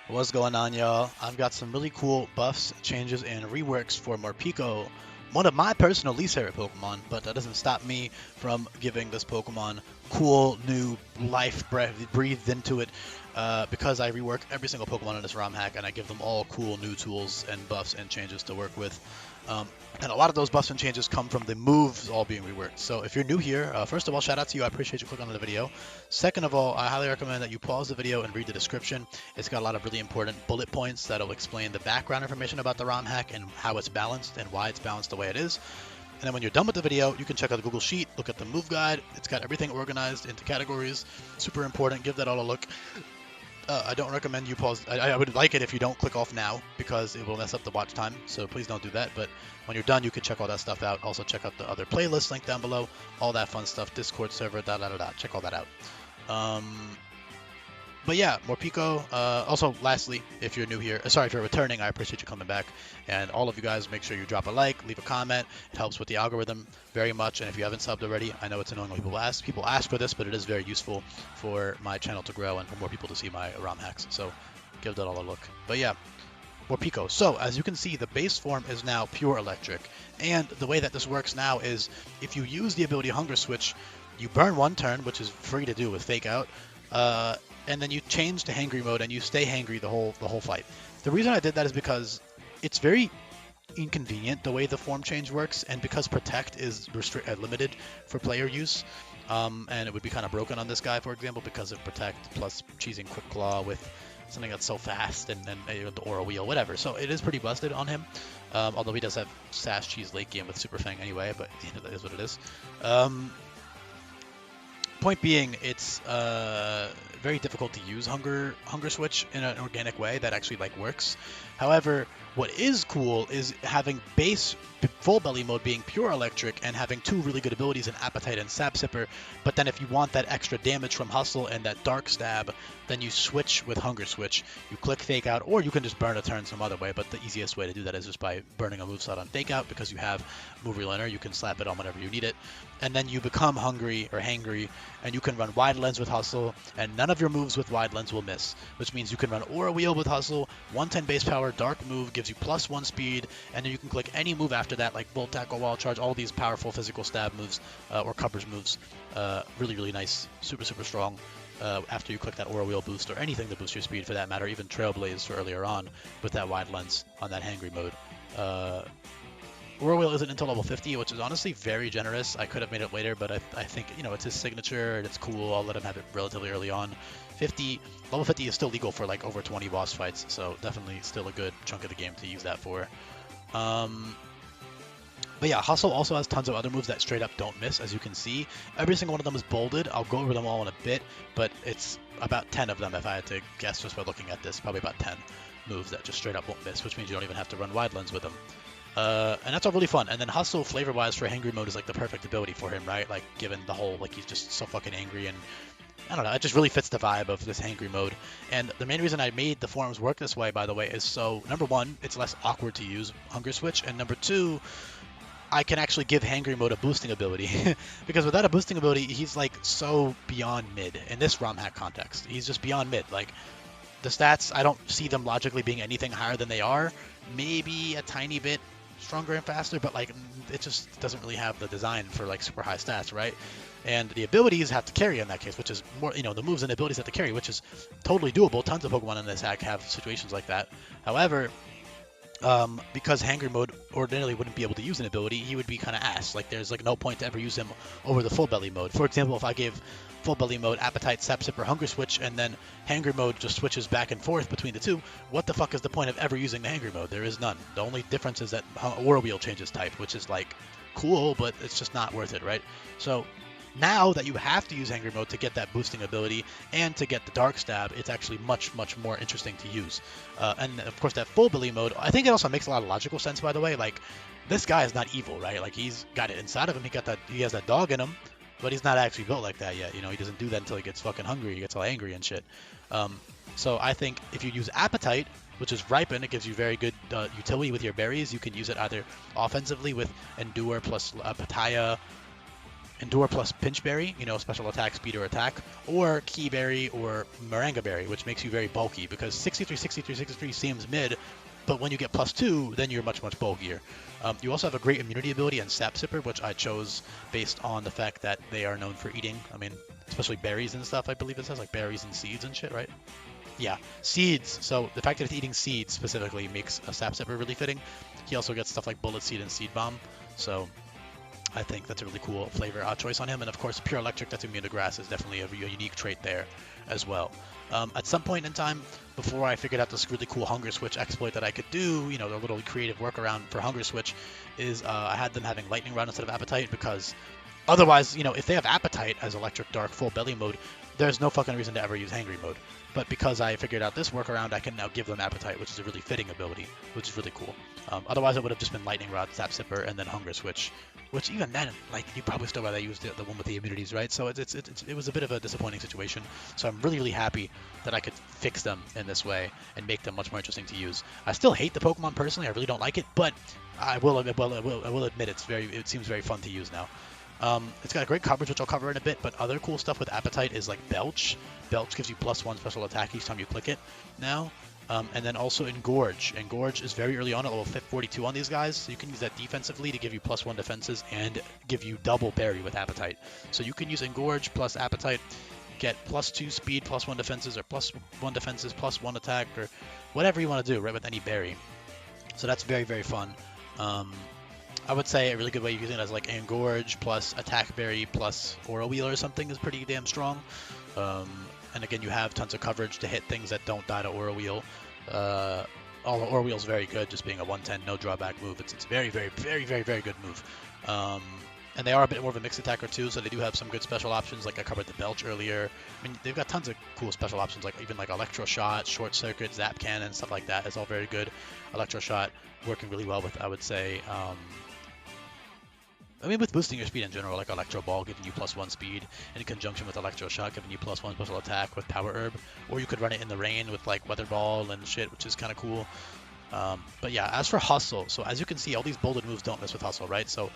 What's going on, y'all? I've got some really cool buffs, changes, and reworks for Morpeko, one of my personal least favorite Pokemon, but that doesn't stop me from giving this Pokemon cool new life breathed into it because I rework every single Pokemon in this ROM hack and I give them all cool new tools and buffs and changes to work with. And a lot of those buffs and changes come from the moves all being reworked. So if you're new here, first of all, shout out to you. I appreciate you clicking on the video. Second of all, I highly recommend that you pause the video and read the description. It's got a lot of really important bullet points that'll explain the background information about the ROM hack and how it's balanced and why it's balanced the way it is. And then when you're done with the video, you can check out the Google Sheet, look at the move guide. It's got everything organized into categories. Super important. Give that all a look. I don't recommend you pause. I would like it if you don't click off now because it will mess up the watch time. So please don't do that. But when you're done, you can check all that stuff out. Also check out the other playlists linked down below. All that fun stuff. Discord server. Check all that out. But yeah, Morpeko. Also, lastly, if you're new here, sorry if you're returning, I appreciate you coming back. And all of you guys, make sure you drop a like, leave a comment. It helps with the algorithm very much. And if you haven't subbed already, I know it's annoying when people ask for this, but it is very useful for my channel to grow and for more people to see my ROM hacks. So give that all a look. But yeah, Morpeko. So as you can see, the base form is now pure electric. And the way that this works now is if you use the ability Hunger Switch, you burn one turn, which is free to do with Fake Out. And then you change to hangry mode and you stay hangry the whole fight. The reason I did that is because it's very inconvenient the way the form change works, and because Protect is limited for player use, and it would be kind of broken on this guy, for example, because of Protect plus cheesing Quick Claw with something that's so fast and the Aura Wheel, whatever. So it is pretty busted on him, although he does have Sash Cheese late game with Super Fang anyway, but that is what it is. Point being, it's very difficult to use Hunger Switch in an organic way that actually works. However, what is cool is having base full belly mode being pure electric and having two really good abilities in Appetite and Sap Sipper. But then if you want that extra damage from Hustle and that Dark Stab, then you switch with Hunger Switch. You click Fake Out, or you can just burn a turn some other way. But the easiest way to do that is just by burning a moveset on Fake Out, because you have Move Relearner. You can slap it on whenever you need it. And then you become hungry or hangry, and you can run Wide Lens with Hustle, and none of your moves with Wide Lens will miss, which means you can run Aura Wheel with Hustle, 110 base power, Dark Move gives you +1 speed, and then you can click any move after that, like Volt Tackle, Wall Charge, all these powerful physical stab moves, or coverage moves. Really, really nice, super, super strong. After you click that Aura Wheel boost, or anything to boost your speed for that matter, even Trailblaze for earlier on with that Wide Lens on that hangry mode. Aura Wheel isn't until level 50, which is honestly very generous. I could have made it later, but I think, it's his signature and it's cool. I'll let him have it relatively early on. Level 50 is still legal for over 20 boss fights, so definitely still a good chunk of the game to use that for. But yeah, Hustle also has tons of other moves that straight up don't miss, as you can see. Every single one of them is bolded. I'll go over them all in a bit, but it's about 10 of them if I had to guess just by looking at this. Probably about 10 moves that just straight up won't miss, which means you don't even have to run Wide Lens with them. And that's all really fun. And then Hustle, flavor-wise, for Hangry Mode is the perfect ability for him, right? Given the whole, he's just so fucking angry, and I don't know, it just really fits the vibe of this Hangry Mode. And the main reason I made the forms work this way, by the way, is so, number one, it's less awkward to use Hunger Switch, and number two, I can actually give Hangry Mode a boosting ability. Because without a boosting ability, he's so beyond mid in this ROM hack context. He's just beyond mid. The stats, I don't see them logically being anything higher than they are. Maybe a tiny bit stronger and faster, but it just doesn't really have the design for super high stats, right? And the abilities have to carry in that case, which is more, the moves and abilities have to carry, which is totally doable. Tons of Pokemon in this hack have situations like that. However, because Hangry Mode ordinarily wouldn't be able to use an ability, he would be kind of ass. There's no point to ever use him over the Full Belly Mode. For example, if I gave Full Belly Mode Appetite, Sap Sipper, Hunger Switch, and then Hangry Mode just switches back and forth between the two, what the fuck is the point of ever using the Hangry Mode? There is none. The only difference is that Aura Wheel changes type, which is cool, but it's just not worth it, right? So now that you have to use Hangry Mode to get that boosting ability and to get the Dark Stab, it's actually much, much more interesting to use. And of course, that Full Belly Mode, I think it also makes a lot of logical sense, by the way. This guy is not evil, right? He's got it inside of him. He has that dog in him, but he's not actually built like that yet. He doesn't do that until he gets fucking hungry. He gets all angry and shit. So I think if you use Appetite, which is Ripen, it gives you very good utility with your berries. You can use it either offensively with Endure plus Pataya, Endure plus Pinch Berry, you know, special attack, speed, or attack, or Key Berry or Moringa Berry, which makes you very bulky, because 63, 63, 63 seems mid, but when you get +2, then you're much, much bulkier. You also have a great immunity ability and Sap Sipper, which I chose based on the fact that they are known for eating, I mean, especially berries and stuff, I believe it says, like berries and seeds and shit, right? Yeah, seeds. So the fact that it's eating seeds specifically makes a Sap Sipper really fitting. He also gets stuff like Bullet Seed and Seed Bomb, so I think that's a really cool flavor choice on him. And of course, Pure Electric that's immune to grass is definitely a unique trait there as well. At some point in time, before I figured out this really cool Hunger Switch exploit that I could do, you know, the little creative workaround for Hunger Switch is I had them having Lightning Rod instead of Appetite, because otherwise, you know, if they have Appetite as Electric Dark full belly mode, there's no fucking reason to ever use Hangry mode. But because I figured out this workaround, I can now give them Appetite, which is a really fitting ability, which is really cool. Otherwise, it would have just been Lightning Rod, Sap Sipper, and then Hunger Switch, which even then, like, you probably still rather use the one with the immunities, right? So it was a bit of a disappointing situation. So I'm really, really happy that I could fix them in this way and make them much more interesting to use. I still hate the Pokemon personally. I really don't like it, but I will admit it seems very fun to use now. It's got great coverage, which I'll cover in a bit, but other cool stuff with Appetite is like Belch. Belch gives you +1 special attack each time you click it now. And then also Engorge. Engorge is very early on at level 42 on these guys, so you can use that defensively to give you +1 defenses and give you double berry with Appetite. So you can use Engorge plus Appetite, get +2 speed, +1 defenses, or +1 defenses, +1 attack, or whatever you want to do, right, with any berry. So that's very, very fun. I would say a really good way of using it is like Engorge plus Attack Berry plus Aura Wheel or something is pretty damn strong. And again, you have tons of coverage to hit things that don't die to Aura Wheel. Although Aura Wheel is very good, just being a 110 no drawback move. It's very, very, very, very, very good move. And they are a bit more of a mixed attacker too, so they do have some good special options. Like I covered the Belch earlier. I mean, they've got tons of cool special options, like even like Electro Shot, Short Circuit, Zap Cannon, stuff like that. It's all very good. Electro Shot working really well with, I would say, I mean, with boosting your speed in general, like Electro Ball giving you +1 speed in conjunction with Electro Shot giving you +1 special attack with Power Herb, or you could run it in the rain with like Weather Ball and shit, which is kind of cool. But yeah, as for Hustle, so as you can see, all these bolded moves don't miss with Hustle, right? So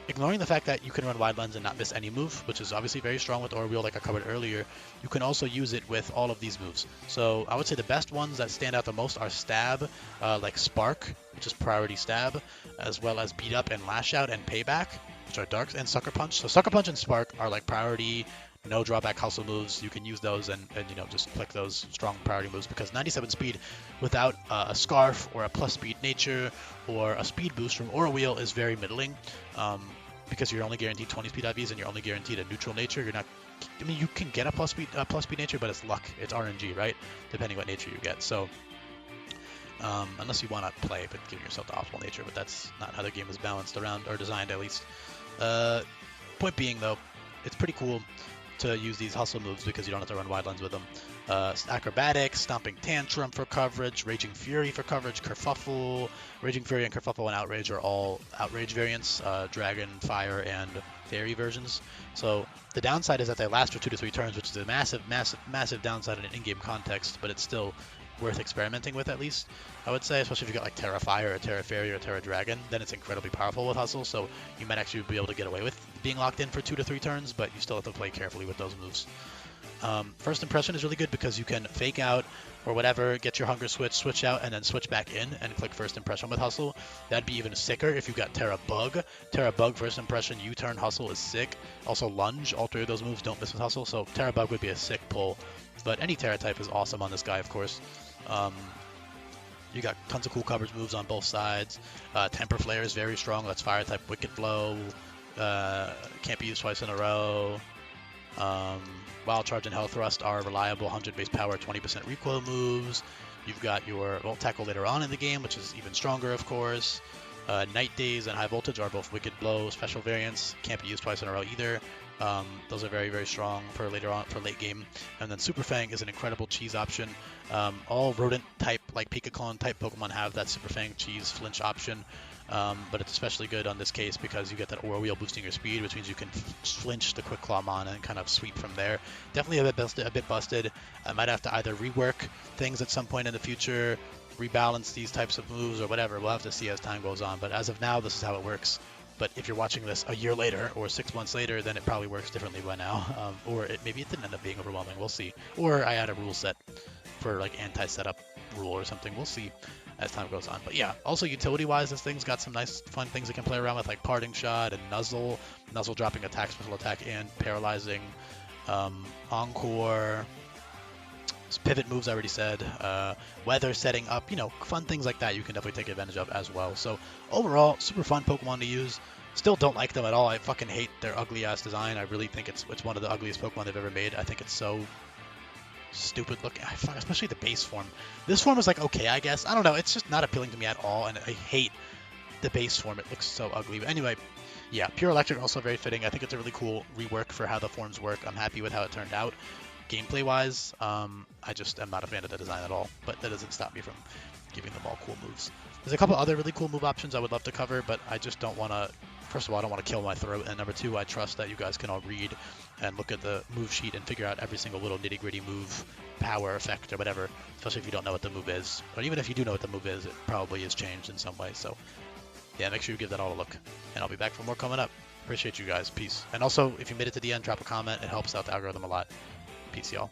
ignoring the fact that you can run Wide Lens and not miss any move, which is obviously very strong with Aura Wheel like I covered earlier, you can also use it with all of these moves. So I would say the best ones that stand out the most are Stab, like Spark, which is priority Stab, as well as Beat Up and Lash Out and Payback, which are darks, and Sucker Punch. So Sucker Punch and Spark are like priority, no drawback hustle moves. You can use those and you know, just click those strong priority moves, because 97 speed without a Scarf or a plus speed nature or a speed boost from Aura Wheel is very middling, because you're only guaranteed 20 speed IVs and you're only guaranteed a neutral nature. You're not, I mean, you can get a plus speed nature, but it's luck, it's RNG, right? Depending what nature you get. So unless you want to play but giving yourself the optimal nature, but that's not how the game is balanced around, or designed at least. Point being though, it's pretty cool to use these hustle moves because you don't have to run Wide Lens with them. Acrobatics, Stomping Tantrum for coverage, Raging Fury for coverage, Kerfuffle. Raging Fury and Kerfuffle and Outrage are all Outrage variants, Dragon, Fire, and Fairy versions. So the downside is that they last for 2 to 3 turns, which is a massive, massive, massive downside in an in-game context, but it's still worth experimenting with, at least, I would say, especially if you got like Terra Fire or Terra Fairy or Terra Dragon, then it's incredibly powerful with Hustle, so you might actually be able to get away with being locked in for 2 to 3 turns, but you still have to play carefully with those moves. First Impression is really good because you can fake out or whatever, get your Hunger Switch, switch out, and then switch back in and click First Impression with Hustle. That'd be even sicker if you got Terra Bug. Terra Bug, First Impression, U-Turn, Hustle is sick. Also Lunge, all 3 of those moves don't miss with Hustle, so Terra Bug would be a sick pull. But any Terra type is awesome on this guy, of course. You got tons of cool coverage moves on both sides. Temper Flare is very strong. That's Fire type. Wicked Blow. Can't be used twice in a row. Wild Charge and Hell Thrust are reliable 100 base power, 20% recoil moves. You've got your Volt Tackle later on in the game, which is even stronger, of course. Night Daze and High Voltage are both Wicked Blow special variants. Can't be used twice in a row either. Those are very, very strong for later on, for late game. And then Super Fang is an incredible cheese option. All rodent type, like Pika-Clone type Pokemon have that Super Fang cheese flinch option. But it's especially good on this case because you get that Aura Wheel boosting your speed, which means you can flinch the Quick Claw Mon and kind of sweep from there. Definitely a bit busted. I might have to either rework things at some point in the future, rebalance these types of moves or whatever. We'll have to see as time goes on. But as of now, this is how it works. But if you're watching this a year later or 6 months later, then it probably works differently by now. Or maybe it didn't end up being overwhelming. We'll see. Or I add a rule set for like anti-setup rule or something. We'll see as time goes on. But yeah, also utility-wise, this thing's got some nice fun things it can play around with, like parting shot and nuzzle dropping attack, special attack, and paralyzing. Encore. Pivot moves I already said, weather setting up, fun things like that you can definitely take advantage of as well. So overall, super fun Pokemon to use. Still don't like them at all. I fucking hate their ugly ass design. I really think it's one of the ugliest Pokemon they've ever made. I think it's so stupid looking, especially the base form. This form is like okay, I guess. I don't know. It's just not appealing to me at all, and I hate the base form. It looks so ugly. But anyway, yeah, Pure Electric also very fitting. I think it's a really cool rework for how the forms work. I'm happy with how it turned out. Gameplay wise, I just am not a fan of the design at all, but that doesn't stop me from giving them all cool moves. There's a couple other really cool move options I would love to cover, but I just don't want to, first of all, I don't want to kill my throat, and number two, I trust that you guys can all read and look at the move sheet and figure out every single little nitty gritty move, power, effect, or whatever, especially if you don't know what the move is. But even if you do know what the move is, it probably is changed in some way, so yeah, make sure you give that all a look, and I'll be back for more coming up. Appreciate you guys. Peace. And also, if you made it to the end, drop a comment. It helps out the algorithm a lot. Peace, y'all.